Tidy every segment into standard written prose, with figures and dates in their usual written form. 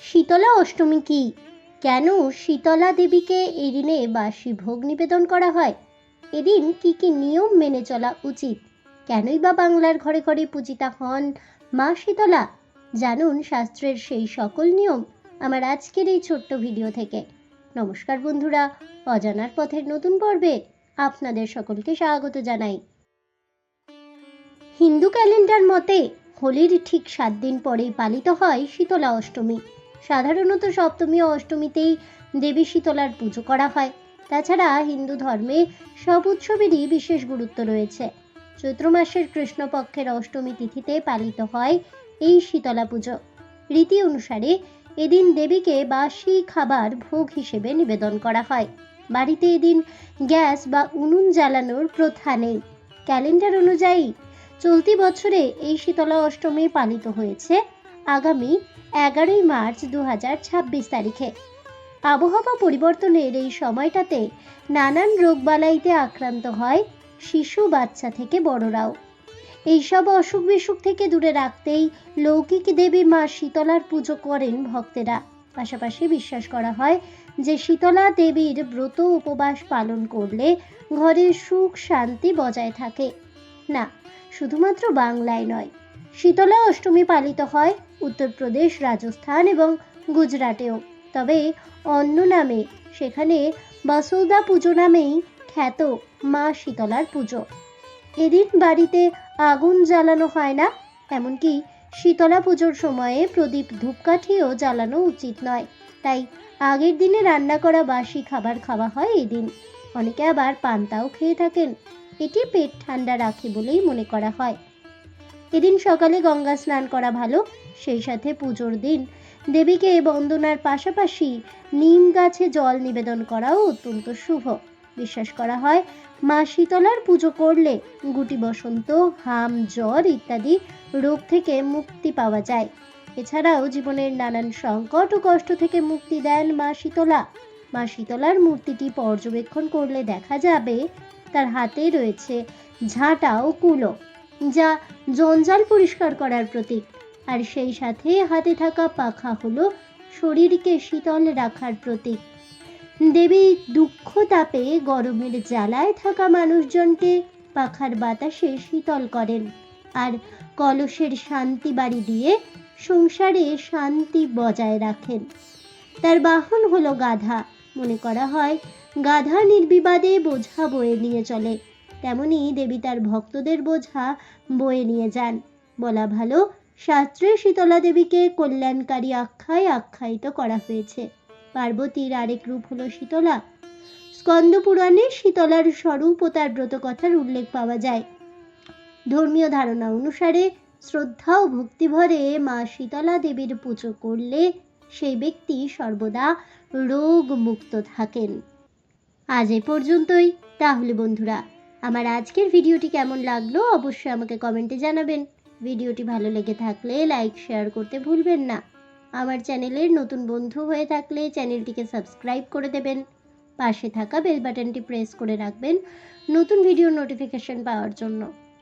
শীতলা অষ্টমী কি? কেন শীতলা দেবীকে এই দিনে বাসি ভোগ নিবেদন করা হয়? এদিন কি কি নিয়ম মেনে চলা উচিত? কেনই বা বাংলার ঘরে ঘরে পূজিতা হন মা শীতলা? জানুন শাস্ত্রের সেই সকল নিয়ম আমার আজকের এই ছোট্ট ভিডিও থেকে। নমস্কার বন্ধুরা, অজানার পথের নতুন পর্বে আপনাদের সকলকে স্বাগত জানাই। হিন্দু ক্যালেন্ডার মতে হোলির ঠিক 7 দিন পরেই পালিত হয় শীতলা অষ্টমী। সাধারণত সপ্তমী ও অষ্টমীতেই দেবী শীতলার পুজো করা হয়। তাছাড়া হিন্দু ধর্মে সব উৎসবেরই বিশেষ গুরুত্ব রয়েছে। চৈত্র মাসের কৃষ্ণপক্ষের অষ্টমী তিথিতে পালিত হয় এই শীতলা পুজো। রীতি অনুসারে এদিন দেবীকে বাসি খাবার ভোগ হিসেবে নিবেদন করা হয়। বাড়িতে এদিন গ্যাস বা উনুন জ্বালানোর প্রথা নেই। ক্যালেন্ডার অনুযায়ী চলতি বছরে এই শীতলা অষ্টমী পালিত হয়েছে আগামী 11 মার্চ 2026 তারিখে। আবহাওয়া পরিবর্তনের এই সময়টাতে নানান রোগবালাইতে আক্রান্ত হয় শিশু, বাচ্চা থেকে বড়রাও। এইসব অসুখ বিসুখ থেকে দূরে রাখতেই লৌকিক দেবী মা শীতলার পুজো করেন ভক্তেরা। পাশাপাশি বিশ্বাস করা হয় যে শীতলা দেবীর ব্রত উপবাস পালন করলে ঘরে সুখ শান্তি বজায় থাকে। না, শুধুমাত্র বাংলায় নয়, শীতলা অষ্টমী পালিত হয় উত্তরপ্রদেশ, রাজস্থান এবং গুজরাটেও। তবে অন্য নামে, সেখানে বাসৌদা পুজো নামেই খ্যাত মা শীতলার পুজো। এদিন বাড়িতে আগুন জ্বালানো হয় না, এমনকি শীতলা পুজোর সময়ে প্রদীপ ধূপকাঠিও জ্বালানো উচিত নয়। তাই আগের দিনে রান্না করা বাসি খাবার খাওয়া হয় এই দিন। অনেকে আবার পান্তাও খেয়ে থাকেন। এটি পেট ঠান্ডা রাখে বলেই মনে করা হয়। এদিন সকালে গঙ্গা স্নান করা ভালো। সেই সাথে পুজোর দিন দেবীকে বন্দনার পাশাপাশি নিম গাছে জল নিবেদন করাও অত্যন্ত শুভ। বিশ্বাস করা হয় মা শীতলার পুজো করলে গুটি বসন্ত, হাম, জ্বর ইত্যাদি রোগ থেকে মুক্তি পাওয়া যায়। এছাড়াও জীবনের নানান সংকট ও কষ্ট থেকে মুক্তি দেন মা শীতলা। মা শীতলার মূর্তিটি পর্যবেক্ষণ করলে দেখা যাবে তার হাতে রয়েছে ঝাঁটা ও কুলো, যা জঞ্জাল পরিষ্কার করার প্রতীক। আর সেই সাথে হাতে থাকা পাখা হলো শরীরকে শীতল রাখার প্রতীক। দেবী দুঃখ তাপে গরমের জ্বালায় থাকা মানুষজনকে পাখার বাতাসে শীতল করেন। আর কলসের শান্তি বাড়ি দিয়ে সংসারে শান্তি বজায় রাখেন। তার বাহন হলো গাধা। মনে করা হয় গাধা নির্বিবাদে বোঝা বয়ে নিয়ে চলে, তেমনি দেবী তার ভক্তদের বোঝা বয়ে নিয়ে যান। বলা ভালো, শাস্ত্রে শীতলা দেবীকে কল্যাণকারী আখ্যায় আখ্যায়িত করা হয়েছে। পার্বতীর আরেক রূপ হলো শীতলা। স্কন্দ পুরাণে শীতলার স্বরূপ ও তার ব্রতকথার উল্লেখ পাওয়া যায়। ধর্মীয় ধারণা অনুসারে শ্রদ্ধা ও ভক্তিভরে মা শীতলা দেবীর পুজো করলে সেই ব্যক্তি সর্বদা রোগ মুক্ত থাকেন। আজ এ পর্যন্তই। তাহলে বন্ধুরা, আমার আজকের ভিডিওটি কেমন লাগলো অবশ্যই আমাকে কমেন্টে জানাবেন। ভিডিওটি ভালো লেগে থাকলে লাইক শেয়ার করতে ভুলবেন না। আমার চ্যানেলের নতুন বন্ধু হয়ে থাকলে চ্যানেলটিকে সাবস্ক্রাইব করে দেবেন। পাশে থাকা বেল বাটনটি প্রেস করে রাখবেন নতুন ভিডিওর নোটিফিকেশন পাওয়ার জন্য।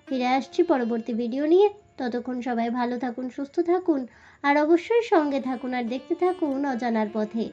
ফিরে আসছি পরবর্তী ভিডিও নিয়ে। ততক্ষণ সবাই ভালো থাকুন, সুস্থ থাকুন আর অবশ্যই সঙ্গে থাকুন আর দেখতে থাকুন অজানার পথে।